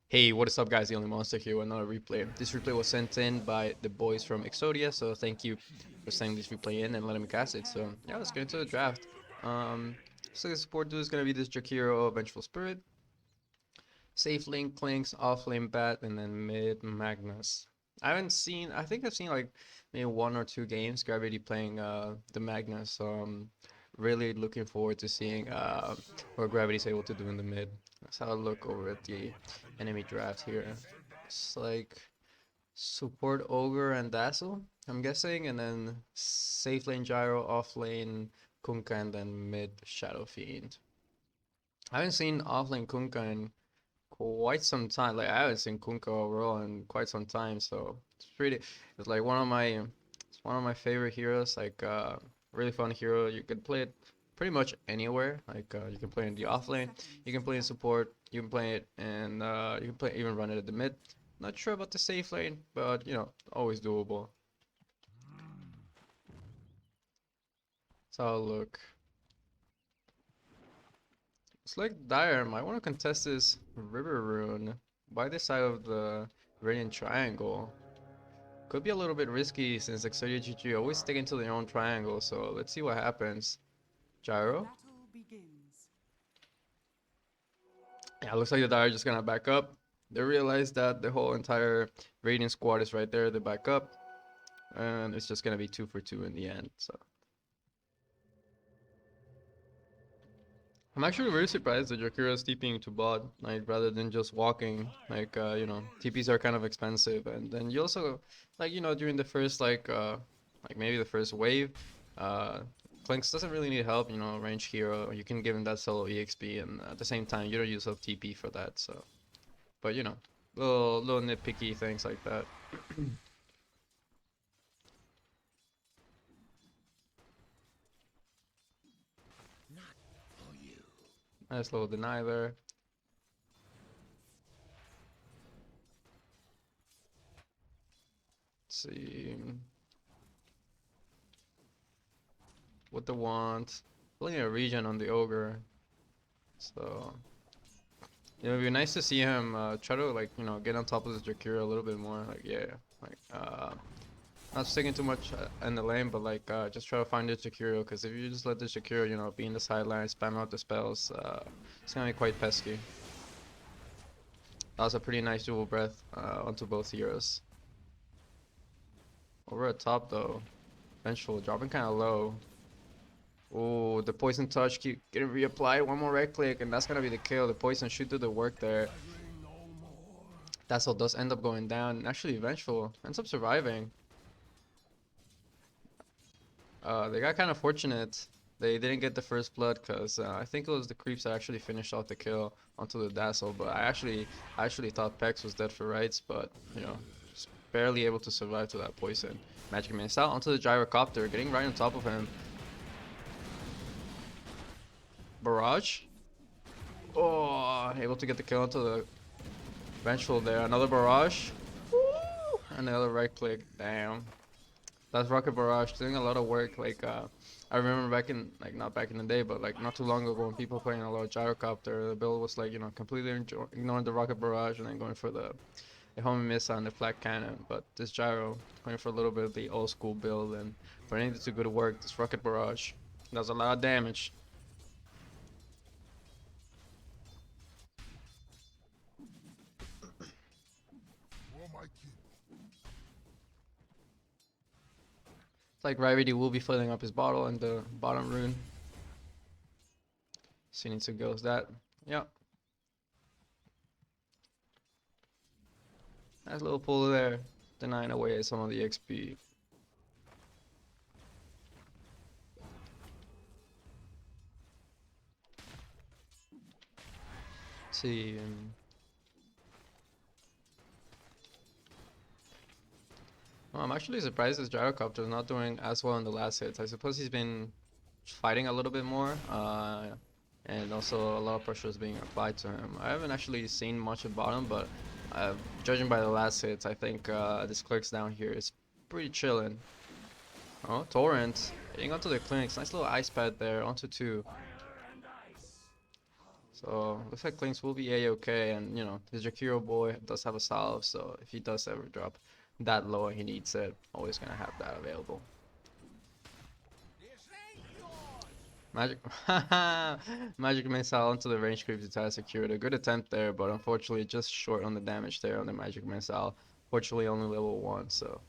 Hey, what is up guys, the only monster here with another replay. This replay was sent in by the boys from Exodia, so thank you for sending this replay in and letting me cast it. So yeah, let's get into the draft. So the support dude is gonna be this Jakiro Vengeful Spirit, safe lane Clinks, off lane Bat, and then mid Magnus. I think I've seen like maybe one or two games Gravity playing the Magnus, so I'm really looking forward to seeing what Gravity's able to do in the mid. Let's have a look over at the enemy draft here. It's like support Ogre and Dazzle, I'm guessing, and then safe lane Gyro, off lane Kunkka, and then mid Shadow Fiend. I haven't seen off lane Kunkka in quite some time. Like I haven't seen Kunkka overall in quite some time, so it's like one of my favorite heroes. Like really fun hero. You can play it pretty much anywhere. Like you can play in the off lane, you can play in support, you can play it and you can play even run it at the mid. Not sure about the safe lane, but you know, always doable. So look. It's like Dire might want to contest this River Rune by the side of the Radiant Triangle. Could be a little bit risky since Exodia GG always stick into their own triangle, so let's see what happens. Gyro? Yeah, looks like the Dire just gonna back up. They realize that the whole entire Radiant squad is right there, they back up. And it's just gonna be 2 for 2 in the end, so. I'm actually really surprised that Jakiro is TPing to bot, like rather than just walking. Like you know, TPs are kind of expensive, and then you also, like you know, during the first like maybe the first wave, uh, Clinks doesn't really need help. You know, range hero, you can give him that solo EXP, and at the same time, you don't use a TP for that. So, but you know, little nitpicky things like that. Nice little deny there. Let's see. What the want? Pulling a regen on the ogre. So it would be nice to see him try to like you know get on top of the Jakiro a little bit more. Like yeah, like not sticking too much in the lane, but like just try to find the Jakiro because if you just let the Jakiro you know be in the sideline, spam out the spells, it's gonna be quite pesky. That was a pretty nice dual breath onto both heroes. Over at top though, vengeful dropping kind of low. Oh, the poison touch keep getting reapplied. One more right click, and that's gonna be the kill. The poison should do the work there. Dazzle does end up going down. And actually, Vengeful ends up surviving. They got kind of fortunate. They didn't get the first blood because I think it was the creeps that actually finished off the kill onto the Dazzle. But I actually thought Pex was dead for rights, but you know, just barely able to survive to that poison. Magic Missile out onto the gyrocopter, getting right on top of him. Barrage. Oh, able to get the kill onto the Vengeful there. Another barrage. Woo! Another right click. Damn. That's Rocket Barrage doing a lot of work. Like I remember back in like not back in the day, but like not too long ago when people playing a lot of Gyrocopter, the build was like you know completely ignoring the Rocket Barrage and then going for the homing missile and the flat cannon. But this Gyro going for a little bit of the old school build and putting it to good work. This Rocket Barrage does a lot of damage. It's like Rarity will be filling up his bottle in the bottom rune. Seeing to goes that. Yep. Nice little pull there. Denying away some of the XP. Let's see. Well, I'm actually surprised this gyrocopter is not doing as well in the last hits. I suppose he's been fighting a little bit more, and also a lot of pressure is being applied to him. I haven't actually seen much of bottom, but judging by the last hits, I think this clerk's down here is pretty chilling. Oh, Torrent getting onto the clinics. Nice little ice pad there, onto two. So looks like Clinks will be a-okay, and you know his Jakiro boy does have a salve, so if he does ever drop that low and he needs it, always gonna have that available. Magic, Magic Missile onto the range creep to try to secure it. A good attempt there, but unfortunately just short on the damage there on the Magic Missile. Fortunately only level 1, so.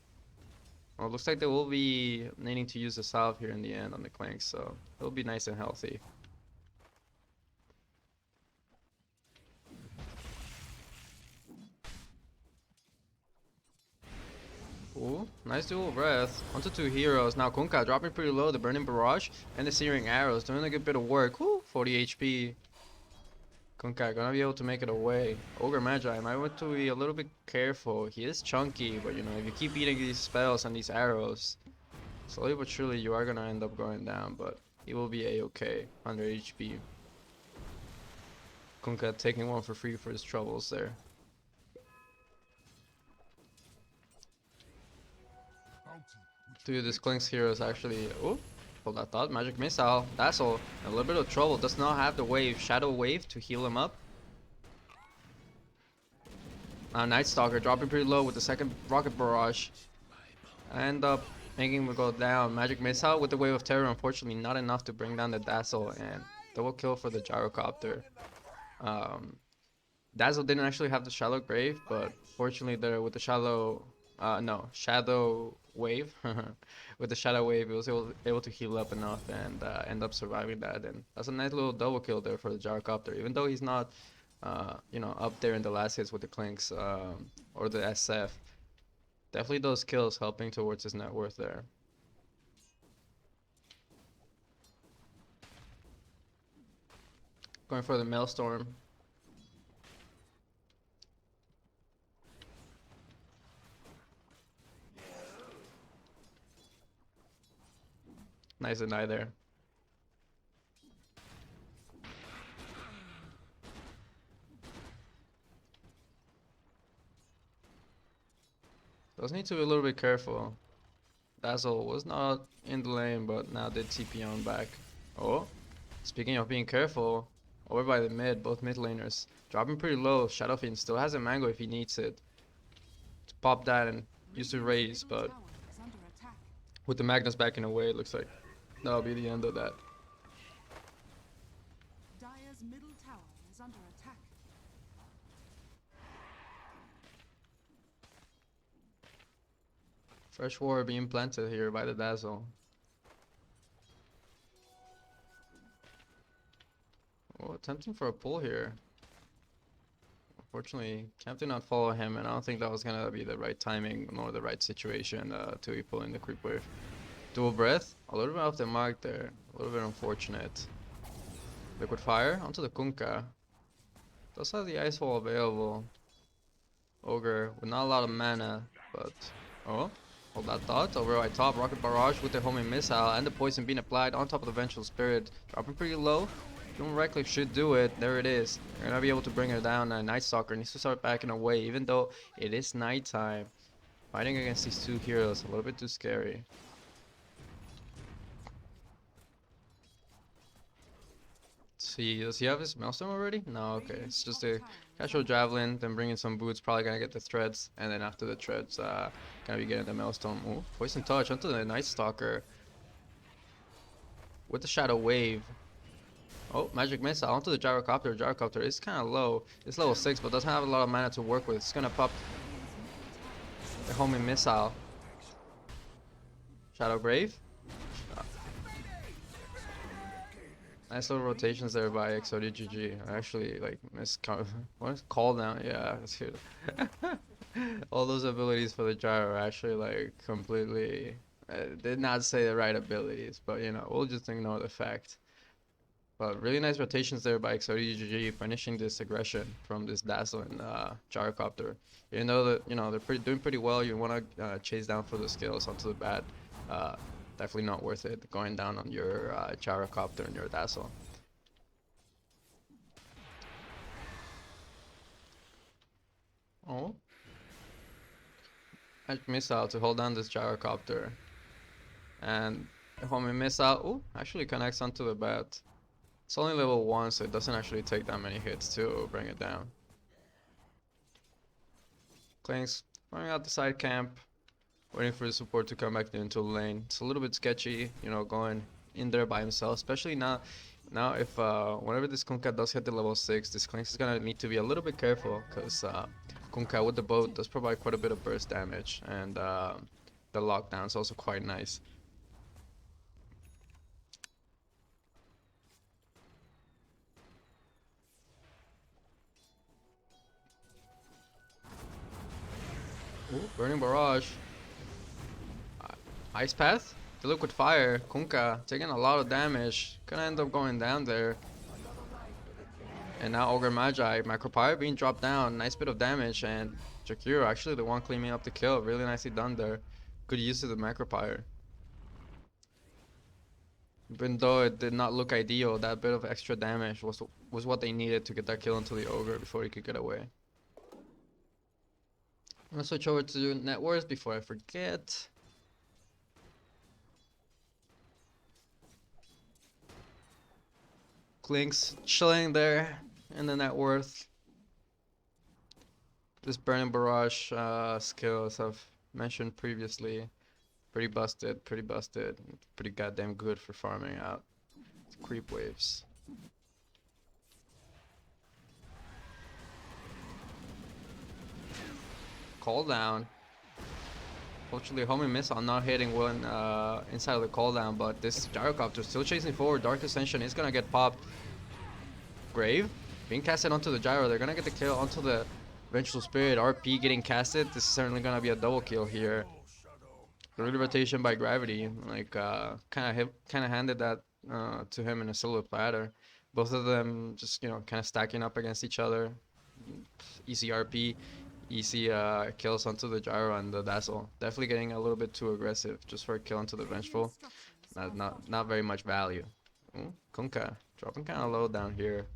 Well, it looks like they will be needing to use the salve here in the end on the Clank, so it'll be nice and healthy. Ooh, nice dual breath. Onto 2 heroes. Now Kunkka dropping pretty low, the Burning Barrage and the Searing Arrows doing a good bit of work. Woo, 40 HP. Kunkka gonna be able to make it away. Ogre Magi might want to be a little bit careful. He is chunky, but you know, if you keep eating these spells and these arrows, slowly but surely you are gonna end up going down, but he will be a-okay, 100 HP. Kunkka taking one for free for his troubles there. Dude, this Clink's hero is actually... Oh, hold that thought. Magic Missile. Dazzle. A little bit of trouble. Does not have the wave. Shadow Wave to heal him up. Night Stalker dropping pretty low with the second Rocket Barrage. End up making him go down. Magic Missile with the Wave of Terror. Unfortunately, not enough to bring down the Dazzle. And double kill for the Gyrocopter. Dazzle didn't actually have the Shallow Grave, but fortunately there with the Shallow... no, Shadow Wave. With the Shadow Wave, he was able to heal up enough and end up surviving that. And that's a nice little double kill there for the Gyrocopter. Even though he's not, you know, up there in the last hits with the Clinks or the SF, definitely those kills helping towards his net worth there. Going for the Maelstrom. Nice deny there. Does need to be a little bit careful. Dazzle was not in the lane, but now did TP on back. Oh, speaking of being careful, over by the mid, both mid laners dropping pretty low. Shadow Fiend still has a mango if he needs it to pop that and use to raise, but with the Magnus backing away, it looks like that'll be the end of that. Dire's middle tower is under attack. Fresh war being planted here by the Dazzle. Oh, attempting for a pull here. Unfortunately, Camp did not follow him, and I don't think that was gonna be the right timing nor the right situation to be pulling the creep wave. Dual breath, a little bit off the mark there, a little bit unfortunate. Liquid fire onto the Kunkka. Does have the ice wall available. Ogre with not a lot of mana, but oh, hold that thought. Over right top, rocket barrage with the homing missile and the poison being applied on top of the vengeful spirit, dropping pretty low. Doom Reckless should do it. There it is. You're gonna be able to bring her down. Night Stalker needs to start backing away, even though it is nighttime. Fighting against these two heroes, a little bit too scary. Let's see, does he have his Maelstrom already? No, okay. It's just a casual Javelin, then bringing some boots, probably gonna get the Threads, and then after the Threads, gonna be getting the Maelstrom. Ooh, Poison Touch onto the Night Stalker. With the Shadow Wave. Oh, Magic Missile onto the Gyrocopter. Gyrocopter is kind of low. It's level 6, but doesn't have a lot of mana to work with. It's gonna pop the homing missile. Shadow Grave. Nice little rotations there by Exodia GG. I actually like what is called now? Yeah, that's good. All those abilities for the gyro are actually like completely did not say the right abilities, but you know, we'll just ignore the fact. But really nice rotations there by Exodia GG, finishing this aggression from this Dazzle and Gyrocopter. You know that you know they're doing pretty well. You want to chase down for the skills onto the bat. Definitely not worth it going down on your Gyrocopter and your Dazzle. Oh, Magic Missile to hold down this Gyrocopter, and the homing missile. Oh, actually connects onto the bat. It's only level 1, so it doesn't actually take that many hits to bring it down. Clinks running out the side camp, waiting for the support to come back into the lane. It's a little bit sketchy, you know, going in there by himself, especially now. Now, if whenever this Kunkka does hit the level 6, this Clinks is gonna need to be a little bit careful because Kunkka with the boat does provide quite a bit of burst damage, and the lockdown is also quite nice. Ooh, Burning Barrage. Ice Path? The Liquid Fire. Kunkka taking a lot of damage. Gonna end up going down there. And now Ogre Magi. Micropyre being dropped down. Nice bit of damage. And Jakiro actually the one cleaning up the kill. Really nicely done there. Good use of the Micropyre. Even though it did not look ideal, that bit of extra damage was what they needed to get that kill into the Ogre before he could get away. I'm gonna switch over to net worth before I forget. Clinks chilling there in the net worth. This Burning Barrage skill, as I've mentioned previously, pretty busted, pretty goddamn good for farming out creep waves. Call down. Fortunately, homing missile not hitting one inside of the cooldown, but this gyrocopter still chasing forward. Dark Ascension is gonna get popped. Grave being casted onto the gyro. They're gonna get the kill onto the Vengeful Spirit. RP getting casted. This is certainly gonna be a double kill here. Early rotation by Gravity, like kind of handed that to him in a silver platter. Both of them just kind of stacking up against each other. Easy RP. Easy kills onto the gyro and the dazzle. Definitely getting a little bit too aggressive just for a kill onto the vengeful. Not very much value. Ooh, Kunkka dropping kind of low down here.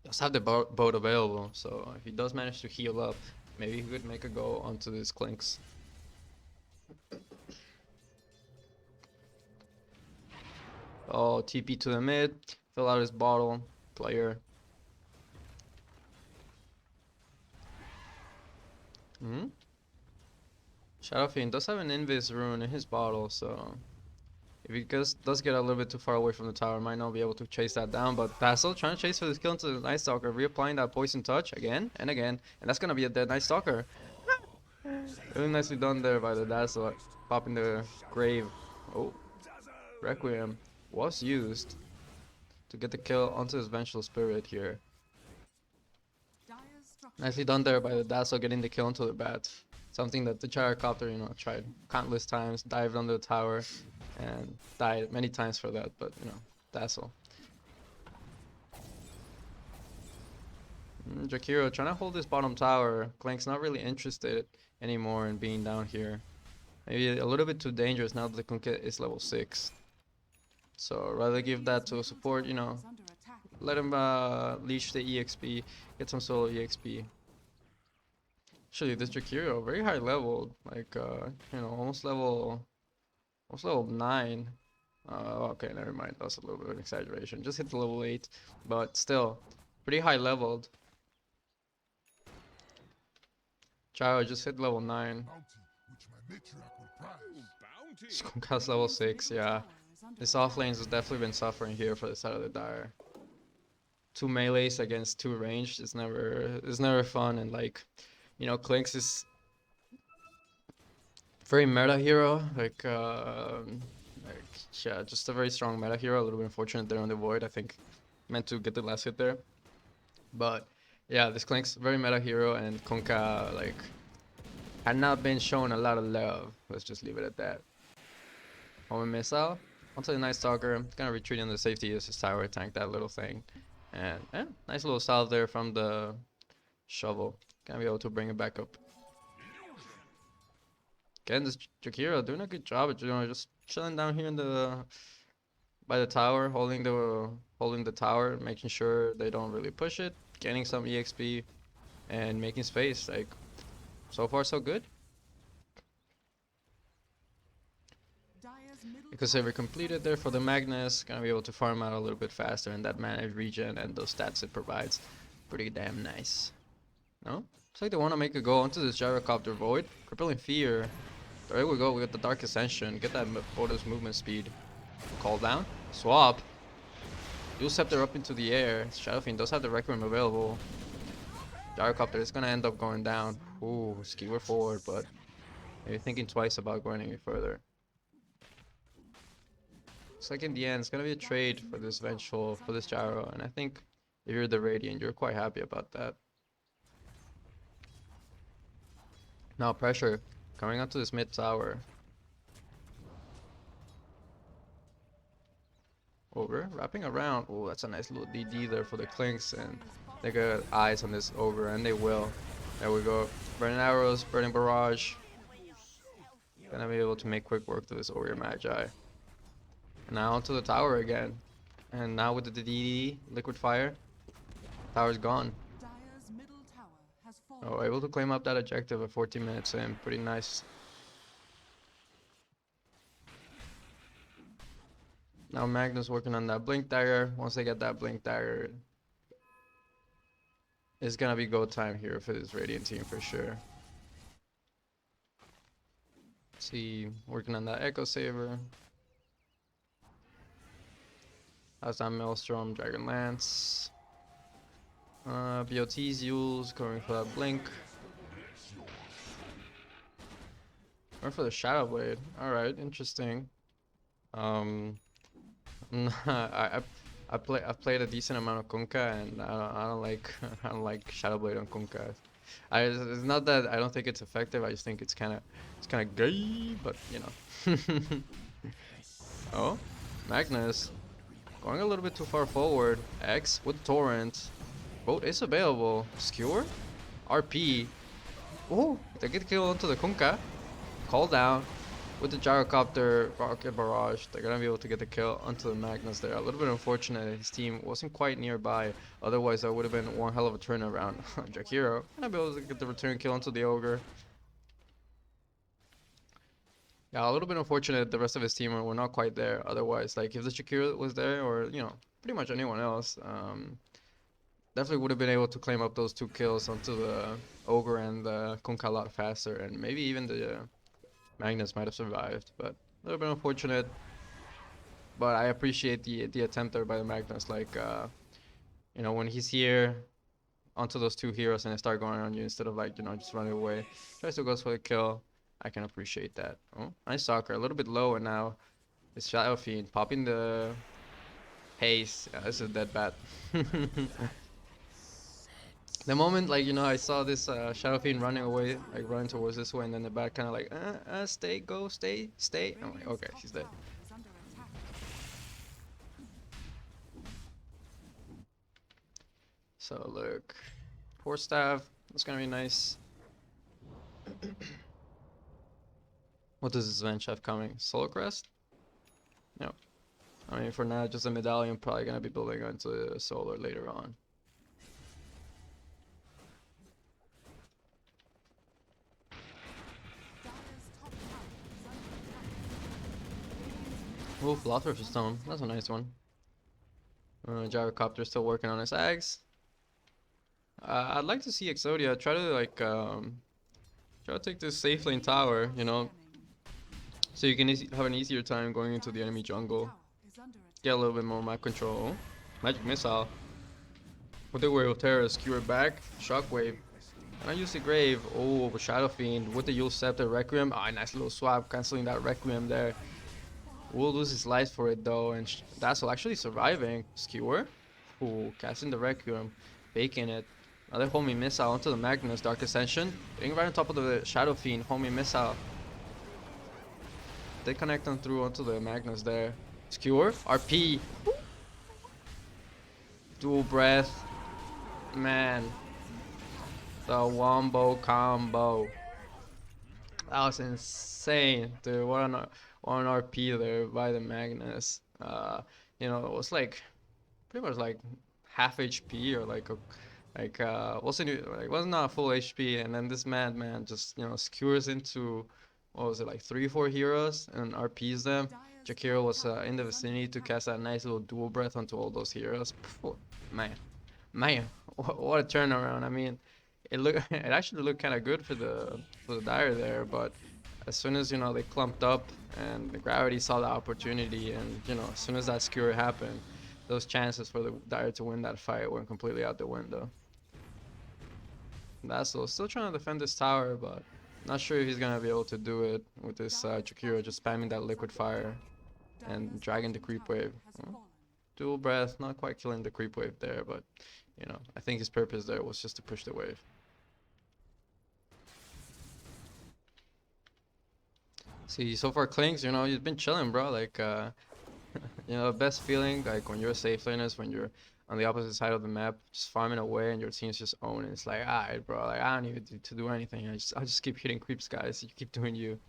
Does have the boat available, so if he does manage to heal up, maybe he could make a go onto these Clinks. Oh, TP to the mid, fill out his bottle, player. Shadow Fiend does have an Invis rune in his bottle, so if he does get a little bit too far away from the tower, might not be able to chase that down. But Tassel trying to chase for this kill into the Night Stalker, reapplying that Poison Touch again and again, and that's gonna be a dead Night Stalker. Really nicely done there by the Dazzle, popping the Grave. Oh, Requiem was used to get the kill onto his Vengeful Spirit here. Nicely done there by the Dazzle, getting the kill into the bat. Something that the Gyrocopter, tried countless times, dived under the tower, and died many times for that, but, Dazzle. Jakiro trying to hold this bottom tower. Clank's not really interested anymore in being down here. Maybe a little bit too dangerous now that the Kunkka is level 6. So rather give that to a support, let him leash the EXP, get some solo EXP. Actually, this Jakiro, very high level, like, almost level 9. Okay, never mind, that's a little bit of an exaggeration. Just hit the level 8, but still, pretty high leveled. Gyro just hit level 9. Skunkka's level 6, yeah. This offlanes has definitely been suffering here for the side of the Dire. 2 melees against 2 ranged is never fun, and like, Clinks is very meta hero, yeah, just a very strong meta hero. A little bit unfortunate there on the Void. I think meant to get the last hit there, but yeah, this Clink's very meta hero, and Kunkka had not been shown a lot of love. Let's just leave it at that. Homing missile onto the Night Stalker. Gonna retreat in the safety as his tower, tank that little thing, and yeah, nice little salve there from the shovel. Gonna be able to bring it back up. Again, this Jakiro doing a good job at just chilling down here by the tower, holding the tower, making sure they don't really push it, getting some EXP, and making space. Like, so far so good. Because if we completed there for the Magnus, gonna be able to farm out a little bit faster, and that mana regen and those stats it provides, pretty damn nice. No? Looks like they want to make a go onto this Gyrocopter Void. Crippling Fear. There we go, we got the Dark Ascension. Get that bonus movement speed. Call down. Swap. Dual Scepter up into the air. Shadow Fiend does have the Requiem available. Gyrocopter is gonna end up going down. Ooh, skewer forward, but maybe thinking twice about going any further. Looks like in the end, it's gonna be a trade for this Vengeful, for this Gyro, and I think if you're the Radiant, you're quite happy about that. Now pressure coming onto this mid tower. Ogre wrapping around. Oh, that's a nice little DD there for the Clinks, and they got eyes on this Ogre, and they will. There we go. Burning arrows, burning barrage. Gonna be able to make quick work to this Ogre Magi. And now onto the tower again. And now with the DD, liquid fire, tower's gone. Dire's middle tower has fallen. Oh, able to claim up that objective at 14 minutes in. Pretty nice. Now Magnus working on that Blink Dagger. Once they get that Blink Dagger, it's gonna be go time here for this Radiant team for sure. Let's see, working on that Echo Saver. How's that Maelstrom, Dragon Lance. BOT's Yules going for that Blink. Going for the Shadow Blade. Alright, interesting. I've played a decent amount of Kunkka, and I don't like I don't like Shadow Blade on Kunkka. It's not that I don't think it's effective. I just think it's kind of gay, but you know. Oh, Magnus going a little bit too far forward. X with Torrent. Boat is available. Skewer, RP. Oh, they get kill onto the Kunkka. Call down. With the Gyrocopter, Rocket Barrage, they're gonna be able to get the kill onto the Magnus there. A little bit unfortunate that his team wasn't quite nearby. Otherwise, that would have been one hell of a turnaround. Jakiro gonna be able to get the return kill onto the Ogre. Yeah, a little bit unfortunate the rest of his team were not quite there. Otherwise, like if the Jakiro was there, or you know, pretty much anyone else, definitely would have been able to claim up those 2 kills onto the Ogre and the Kunkka a lot faster, and maybe even the Magnus might have survived, but a little bit unfortunate. But I appreciate the attempt there by the Magnus. Like, you know, when he's here onto those 2 heroes and they start going on you instead of like, you know, just running away. Tries to go for the kill. I can appreciate that. Oh, nice soccer. A little bit low, and now it's Shadow Fiend popping the haste. Yeah, this is dead bad. The moment, like, you know, I saw this Shadow Fiend running away, like running towards this way, and then the bat kind of like, stay, go, stay. I'm like, okay, she's dead. Is under attack. So look, poor staff. That's gonna be nice. What does this bench have coming? Solar Crest? No. I mean, for now, just a medallion. Probably gonna be building onto Solar later on. Dire's top tower is under attack. Ooh, Philosopher's Stone. That's a nice one. Gyrocopter still working on his eggs. I'd like to see Exodia try to like try to take this safe lane tower, you know, so you can have an easier time going into the enemy jungle. Tower is under attack. Get a little bit more map control. Magic Missile. With the Wave of Terror, skewer back. Shockwave. And I use the Grave. Oh, Shadow Fiend with the Yule Scepter Requiem. Ah, nice little swap, canceling that Requiem there. Will lose his life for it though, and Dazzle actually surviving. Skewer. Ooh, casting the Requiem. Baking it. Another homing missile onto the Magnus. Dark Ascension. Getting right on top of the Shadow Fiend. Homing missile. They connect them through onto the Magnus there. Skewer. RP. Dual breath. Man. The wombo combo. That was insane, dude. What an RP there by the Magnus. You know, it was like pretty much like half HP or like wasn't not full HP, and then this madman just, you know, skewers into, what was it, like 3-4 heroes and RPs them. Dire's Jakiro was in the vicinity to cast that nice little dual breath onto all those heroes. Phew, man, man, what a turnaround! I mean, it actually looked kind of good for the Dire there, but as soon as they clumped up and the Gravity saw the opportunity, and as soon as that skewer happened, those chances for the Dire to win that fight went completely out the window. Dazzle still trying to defend this tower, but not sure if he's gonna be able to do it with this Jakiro just spamming that liquid fire and dragging the creep wave. Dual breath, not quite killing the creep wave there, but I think his purpose there was just to push the wave. See, so far Clinks, he's been chilling, bro. Like, best feeling, like when you're a safe laner is when you're on the opposite side of the map, just farming away, and your team's just owning. It's like, alright, bro. Like, I don't need to do anything. I'll just keep hitting creeps, guys. You keep doing you.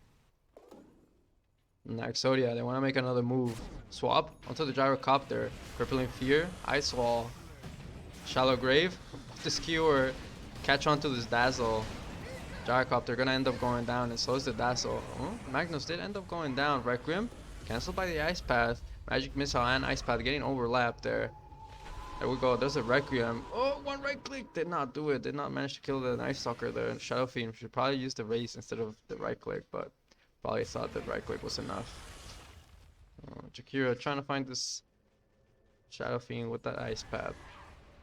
Now Exodia, they want to make another move. Swap onto the gyrocopter. Crippling Fear, Ice Wall, Shallow Grave, the skewer, catch onto this Dazzle. Gyrocopter gonna end up going down, and so is the Dazzle. Oh, Magnus did end up going down. Requiem, cancelled by the Ice Path. Magic Missile and Ice Path getting overlapped there. There we go, there's a Requiem. Oh, one right click, did not do it. Did not manage to kill the Night Stalker there. Shadow Fiend should probably use the race instead of the right click, but probably thought that right click was enough. Jakiro trying to find this Shadow Fiend with that Ice Path.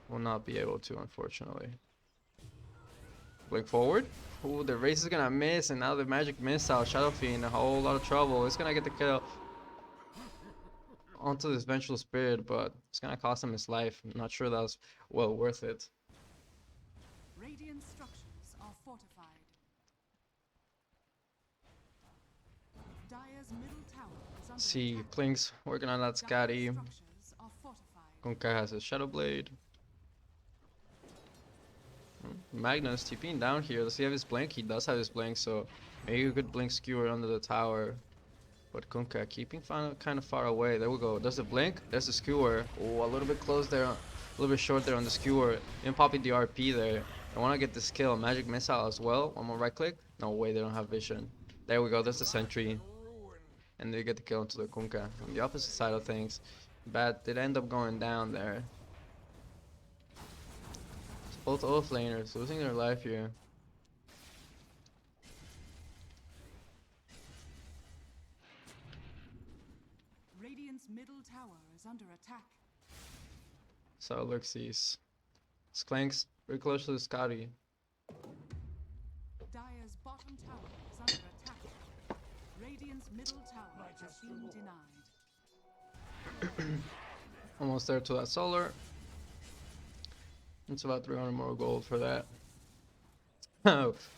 Will not be able to, unfortunately. Blink forward. Ooh, the race is gonna miss, and now the Magic Missile. Shadow Fiend, a whole lot of trouble. It's gonna get the kill onto this Vengeful Spirit, but it's gonna cost him his life. I'm not sure that was well worth it. Radiant structures are fortified. Dire's middle tower is under See, attack. Klink's working on that Scotty. Dire's structures are fortified. Kunkka has his Shadow Blade. Magnus TPing down here. Does he have his blink? He does have his blink, so maybe you could blink skewer under the tower. But Kunkka keeping kind of far away. There we go. There's the blink. There's the skewer. Oh, a little bit close there. A little bit short there on the skewer. Even popping the RP there. I want to get this kill. Magic Missile as well. One more right click. No way, they don't have vision. There we go. There's the sentry. And they get the kill into the Kunkka. On the opposite side of things, Bat did end up going down there. Both off laners losing their life here. Radiant's middle tower is under attack. So look, sees Sklanks very close to the Scotty. Dire's bottom tower is under attack. Radiant's middle tower has been denied. Almost there to that solar. It's about 300 more gold for that.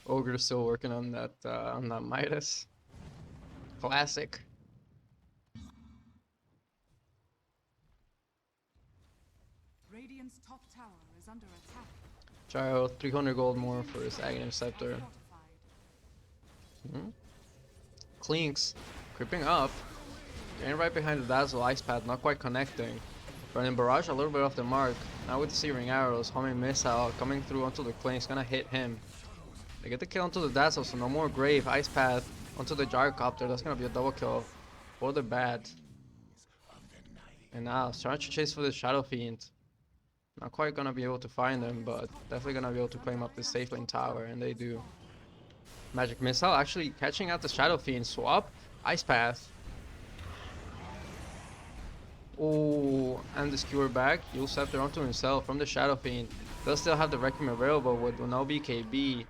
Ogre's still working on that Midas. Classic. Radiant's top tower is under attack. Gyro, 300 gold more for his Aghanim Scepter. Fortified. Clinks, creeping up. Getting right behind the Dazzle Ice Path, not quite connecting. Running Barrage a little bit off the mark. Now with the Searing Arrows, homing Missile coming through onto the Clinks, gonna hit him. They get the kill onto the Dazzle, so no more Grave. Ice Path onto the Gyrocopter, that's gonna be a double kill for the Bat. And now, starting to chase for the Shadow Fiend. Not quite gonna be able to find them, but definitely gonna be able to claim up the safe lane tower, and they do. Magic Missile actually catching out the Shadow Fiend. Swap, Ice Path. Oh, and the skewer back. You'll Scepter onto himself from the Shadow Fiend. They'll still have the Requiem available with no BKB.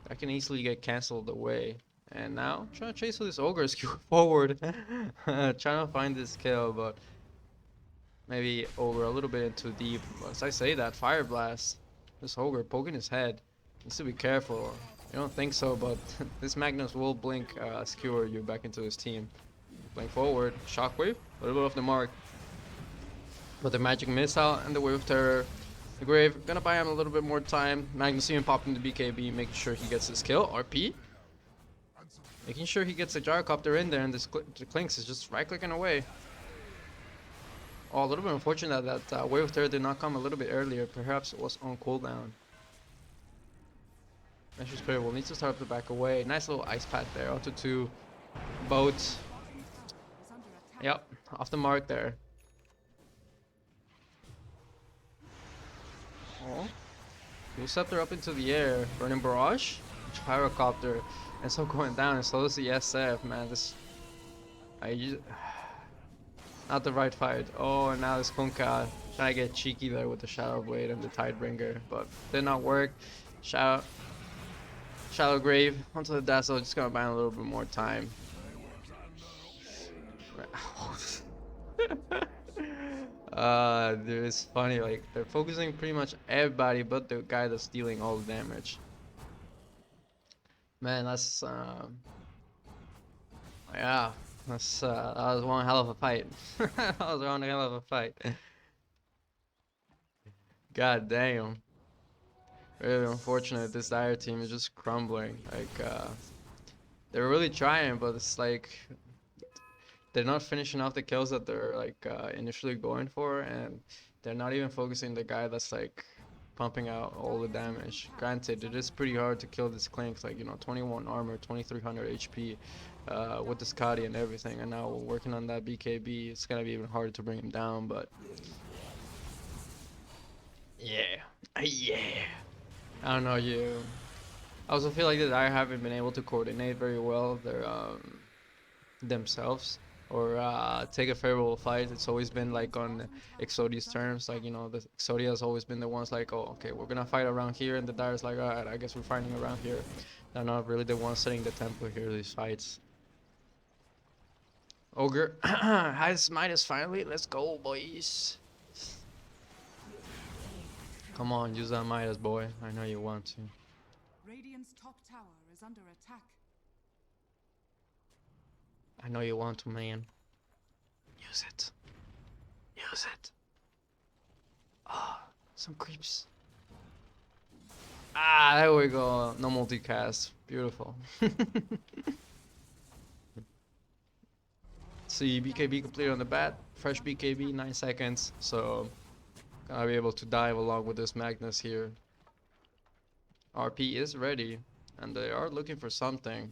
That can easily get cancelled away. And now, trying to chase with this Ogre skewer forward. Trying to find this kill, but maybe Ogre a little bit too deep. As I say that, Fire Blast. This Ogre poking his head. Needs to be careful. I don't think so, but this Magnus will blink skewer you back into his team. Blink forward, Shockwave, a little bit off the mark. But the Magic Missile and the Wave of Terror. The Grave, gonna buy him a little bit more time. Magnus even popping the BKB, making sure he gets his kill. RP. Making sure he gets the Gyrocopter in there, and this Clinks is just right-clicking away. Oh, a little bit unfortunate that Wave of Terror did not come a little bit earlier. Perhaps it was on cooldown. Vengeful Spirit will need to start to back away. Nice little Ice Path there onto two boats. Is under Yep, off the mark there. Oh, Fuel Scepter up into the air. Burning Barrage, Gyrocopter, and so going down and slows the SF, man. This, not the right fight. Oh, and now this Kunkka trying to get cheeky there with the Shadow Blade and the Tidebringer, but did not work. Shadow, Shallow Grave onto the Dazzle, just gonna buy a little bit more time. Dude, it's funny, like, they're focusing pretty much everybody but the guy that's dealing all the damage. Man, yeah, that was one hell of a fight. That was one hell of a fight. God damn. Really unfortunate, this Dire team is just crumbling. Like, they're really trying, but it's like, they're not finishing off the kills that they're like initially going for, and they're not even focusing the guy that's like pumping out all the damage. Granted, it is pretty hard to kill this Clinks, like, you know, 21 armor, 2300 HP with the Scotty and everything, and now working on that BKB, it's gonna be even harder to bring him down, but yeah, yeah. I don't know, I also feel like that I haven't been able to coordinate very well their themselves, or take a favorable fight. It's always been like on Exodia's terms, like, you know, the Exodia has always been the ones like, oh, okay, we're gonna fight around here, and the Dire's like, alright, I guess we're fighting around here. They're not really the ones setting the tempo here, these fights. Ogre has Midas finally, let's go, boys. Come on, use that Midas, boy. I know you want to. Radiant's top tower is under attack. I know you want to, man. Use it. Use it. Ah, oh, some creeps. Ah, there we go. No multicast. Beautiful. See, BKB completed on the bat. Fresh BKB, 9 seconds. So, gonna be able to dive along with this Magnus here. RP is ready, and they are looking for something.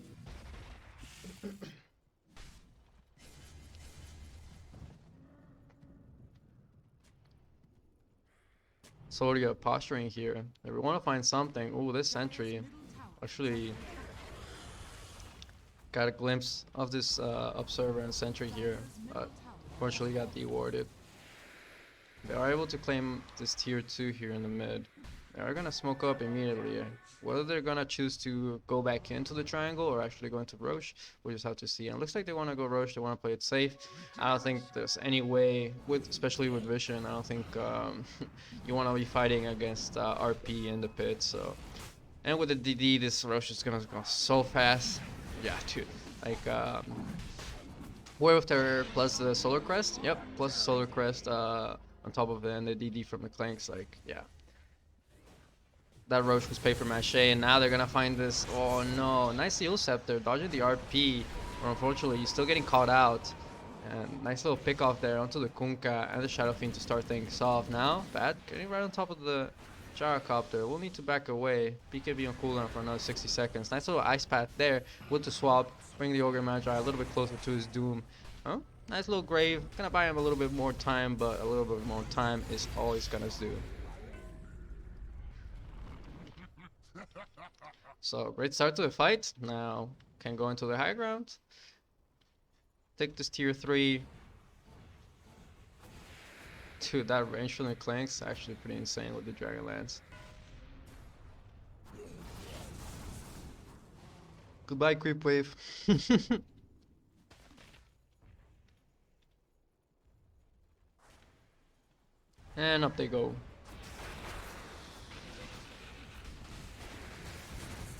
Exodia posturing here. If we want to find something. Ooh, this sentry actually got a glimpse of this observer and sentry here, but unfortunately got dewarded. They are able to claim this tier 2 here in the mid. They are gonna smoke up immediately. Whether they're gonna choose to go back into the triangle or actually go into Roche, we'll just have to see. And it looks like they want to go Roche, they want to play it safe. I don't think there's any way, especially with Vision, I don't think you want to be fighting against RP in the pit. So, and with the DD, this Roche is gonna go so fast. Yeah, dude. Like, Warwifter plus the Solar Crest. Yep, plus the Solar Crest on top of it, and the DD from the Clanks. Like, yeah. That Roche was paper mache, and now they're gonna find this. Oh no, nice Fuel Scepter, dodging the RP. But unfortunately, he's still getting caught out. And nice little pick off there onto the Kunkka and the Shadow Fiend to start things off. Now, bad, getting right on top of the Gyrocopter. We'll need to back away. BKB on cooldown for another 60 seconds. Nice little ice path there with the swap. Bring the Ogre Magi a little bit closer to his doom. Huh? Nice little grave. Gonna buy him a little bit more time, but a little bit more time is all he's gonna do. So, great start to the fight. Now, can go into the high ground. Take this tier 3. Dude, that range from the Clanks actually pretty insane with the Dragonlance. Goodbye, creep wave. And up they go.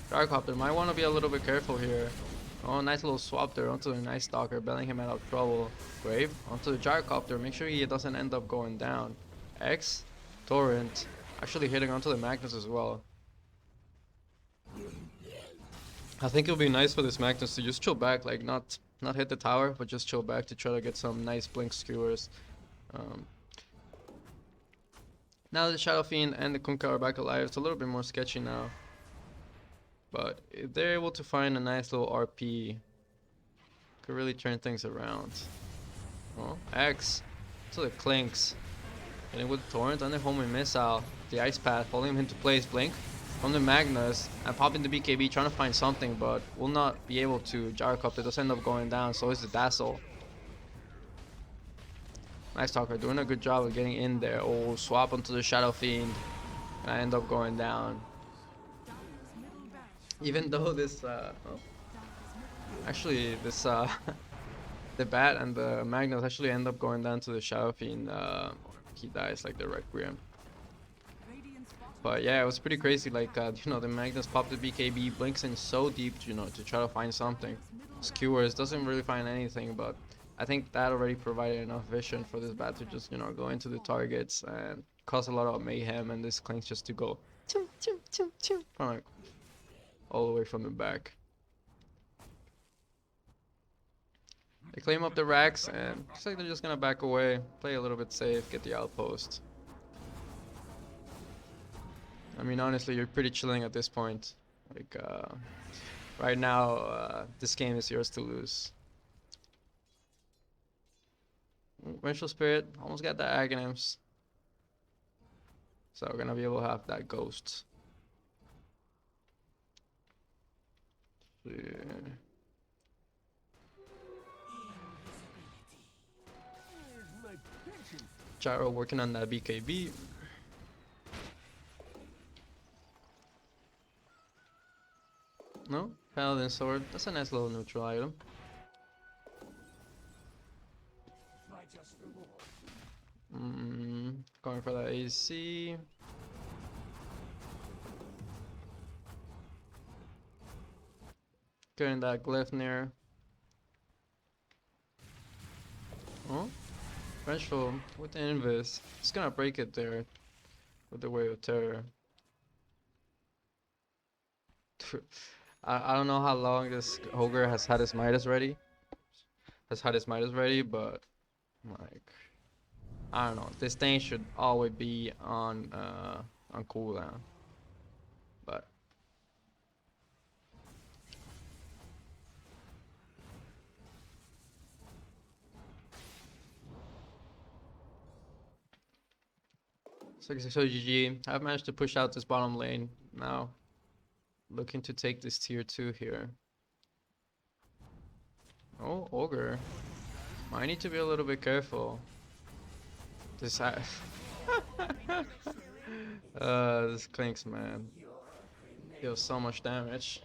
Gyrocopter might want to be a little bit careful here. Oh, nice little swap there onto the Night Stalker, bailing him out of trouble. Grave onto the Gyrocopter, make sure he doesn't end up going down. X, Torrent, actually hitting onto the Magnus as well. I think it would be nice for this Magnus to just chill back, like not hit the tower, but just chill back to try to get some nice blink skewers. Now the Shadow Fiend and the Kunkka are back alive. It's a little bit more sketchy now. But if they're able to find a nice little RP, could really turn things around. Oh, X to the Clinks. Hitting with the Torrent and the homing missile. The Ice Path holding him into place. Blink from the Magnus and popping the BKB, trying to find something, but will not be able to. Gyrocopter does end up going down, so is the Dazzle. Nice Talker doing a good job of getting in there. Oh, swap onto the Shadow Fiend. I end up going down. Even though this, actually, this, the Bat and the Magnus actually end up going down to the Shadow Fiend. He dies like the Requiem. But yeah, it was pretty crazy. Like, you know, the Magnus popped the BKB, blinks in so deep, you know, to try to find something. Skewers doesn't really find anything, but I think that already provided enough vision for this Bat to just, you know, go into the targets and cause a lot of mayhem. And this Clinks just to go chim, chim, chim, chim, from like all the way from the back. They claim up the racks, and looks like they're just gonna back away, play a little bit safe, get the outpost. I mean, honestly, you're pretty chilling at this point. Like, right now, this game is yours to lose. Vengeful Spirit almost got the Aghanims. So we're gonna be able to have that Ghost. Yeah. Gyro working on that BKB. No? Paladin Sword. That's a nice little neutral item. Going for that AC. Getting that glyph near. Oh? Vengeful with the Invis. It's gonna break it there with the Wave of Terror. I don't know how long this Ogre has had his Midas ready. But like, I don't know. This thing should always be on cooldown. But so GG. I've managed to push out this bottom lane now. Looking to take this tier 2 here. Oh, Ogre. I need to be a little bit careful. This this Clinks, man. Deals so much damage.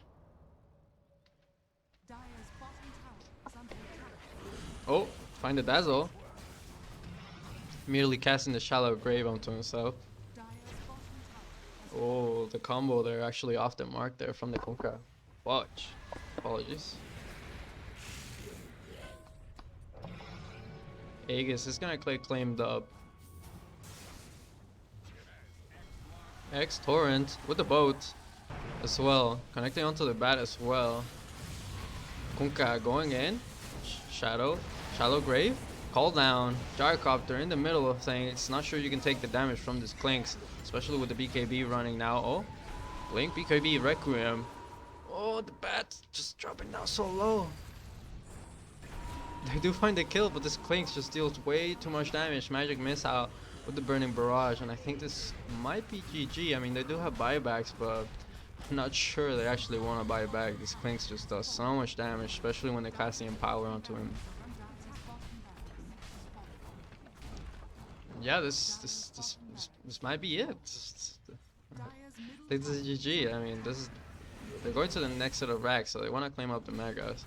Oh, find the Dazzle. Immediately casting the Shallow Grave onto himself. Oh, the combo there actually off the mark there from the Kunkka. Watch. Apologies. Aegis is gonna claim dub. X Torrent with the boat as well. Connecting onto the bat as well. Kunkka going in. Shallow Grave. Call down. Gyrocopter in the middle of things. Not sure you can take the damage from this Clinks, especially with the BKB running now. Oh, Blink BKB Requiem. Oh, the bat just dropping down so low. They do find the kill, but this Clinks just deals way too much damage. Magic Missile with the Burning Barrage, and I think this might be GG. I mean, they do have buybacks, but I'm not sure they actually want to buy back. This Clinks just does so much damage, especially when they're casting Empower onto him. Yeah, this might be it. I think this is GG. I mean, they're going to the next set of racks, so they want to claim up the Megas.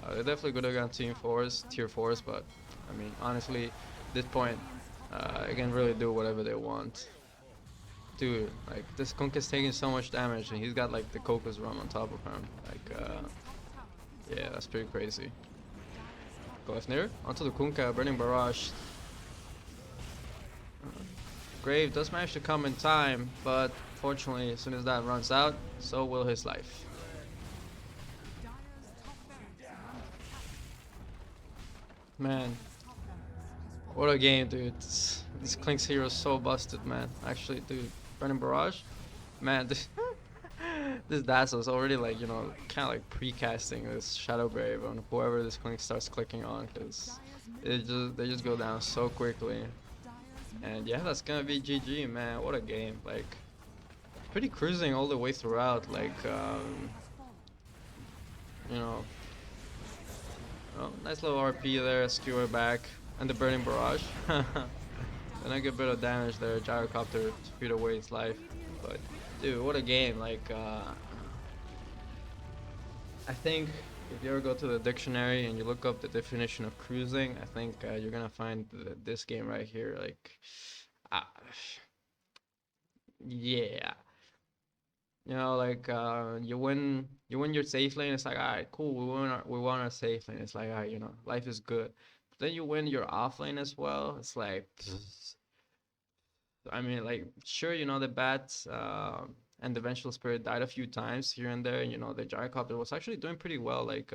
They're definitely good against tier 4s, but I mean, honestly, at this point, they can really do whatever they want. Dude, like, this Kunk is taking so much damage, and he's got like the Cocos Rum on top of him. Like, yeah, that's pretty crazy. Glyphnir onto the Kunkka, Burning Barrage. Grave does manage to come in time, but fortunately, as soon as that runs out, so will his life. Man, what a game, dude. This Clinks hero is so busted, man. Actually, dude, Burning Barrage, man, this this Dazzle is already like kind of like precasting this Shadow Brave on whoever this clinic starts clicking on, because they just go down so quickly. And yeah, that's gonna be GG, man. What a game! Like pretty cruising all the way throughout. Like you know, oh, nice little RP there, skewer back, and the burning barrage. And a good bit of damage there. Gyrocopter speed away his life, but dude, what a game! Like I think if you ever go to the dictionary and you look up the definition of cruising, I think you're gonna find this game right here. Like, uh, yeah, like you win your safe lane. It's like, all right, cool. We won our safe lane. It's like, all right, life is good. But then you win your off lane as well. It's like, I mean, like, sure, the bats and the Vengeful Spirit died a few times here and there. And, the Gyrocopter was actually doing pretty well. Like,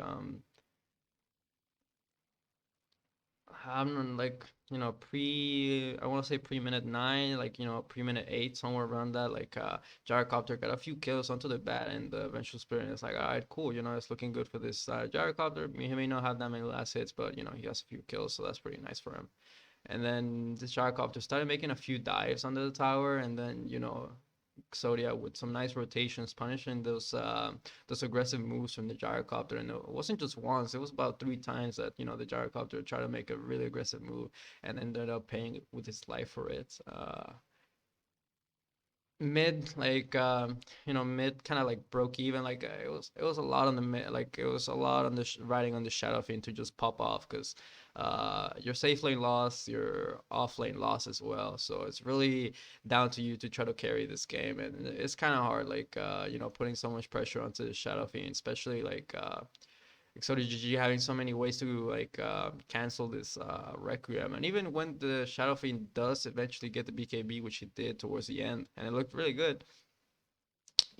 I'm like, I want to say pre minute 9, like, pre minute 8, somewhere around that. Like, Gyrocopter got a few kills onto the bat and the Vengeful Spirit. And it's like, all right, cool. It's looking good for this Gyrocopter. He may not have that many last hits, but, he has a few kills. So that's pretty nice for him. And then the Gyrocopter started making a few dives under the tower, and then Exodia with some nice rotations, punishing those aggressive moves from the Gyrocopter. And it wasn't just once; it was about 3 times that the Gyrocopter tried to make a really aggressive move and ended up paying with his life for it. Mid, like mid kind of like broke even. Like it was a lot on the mid, like it was a lot on the riding on the Shadow Fiend to just pop off, because your safe lane lost, your off lane lost as well. So it's really down to you to try to carry this game, and it's kind of hard, like putting so much pressure onto the Shadow Fiend, especially like Exodia GG having so many ways to like cancel this Requiem. And even when the Shadow Fiend does eventually get the BKB, which he did towards the end, and it looked really good,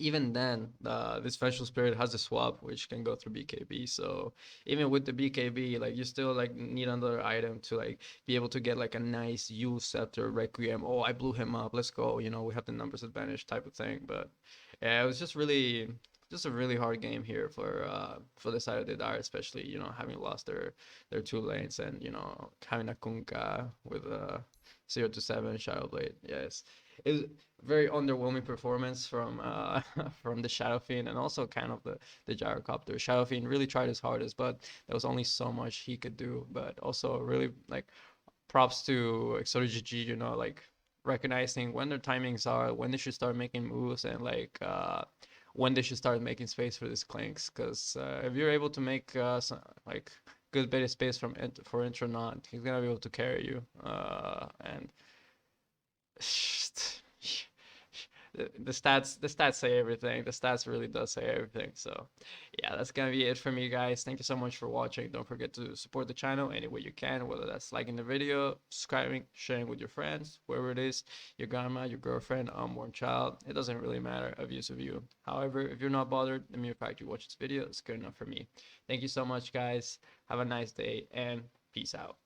even then, this Vengeful Spirit has a swap which can go through BKB. So even with the BKB, like you still like need another item to like be able to get like a nice Yule Scepter Requiem. Oh, I blew him up. Let's go. We have the numbers advantage type of thing. But yeah, it was just a really hard game here for the side of the Dire, especially having lost their 2 lanes, and having a Kunkka with a 0 to 7 Shadow Blade. Yes, it was very underwhelming performance from from the Shadow Fiend, and also kind of the Gyrocopter. Shadow Fiend really tried his hardest, but there was only so much he could do. But also really like props to Exodia GG, like recognizing when their timings are, when they should start making moves, and like when they should start making space for these clinks. Because if you're able to make like good bit of space for Intronaut, he's gonna be able to carry you. And the stats say everything. The stats really does say everything. So yeah, that's gonna be it from me, guys. Thank you so much for watching. Don't forget to support the channel any way you can, whether that's liking the video, subscribing, sharing with your friends, whoever it is, your grandma, your girlfriend, unborn child. It doesn't really matter, a view's a view. However, if you're not bothered, the mere fact you watch this video is good enough for me. Thank you so much, guys. Have a nice day, and peace out.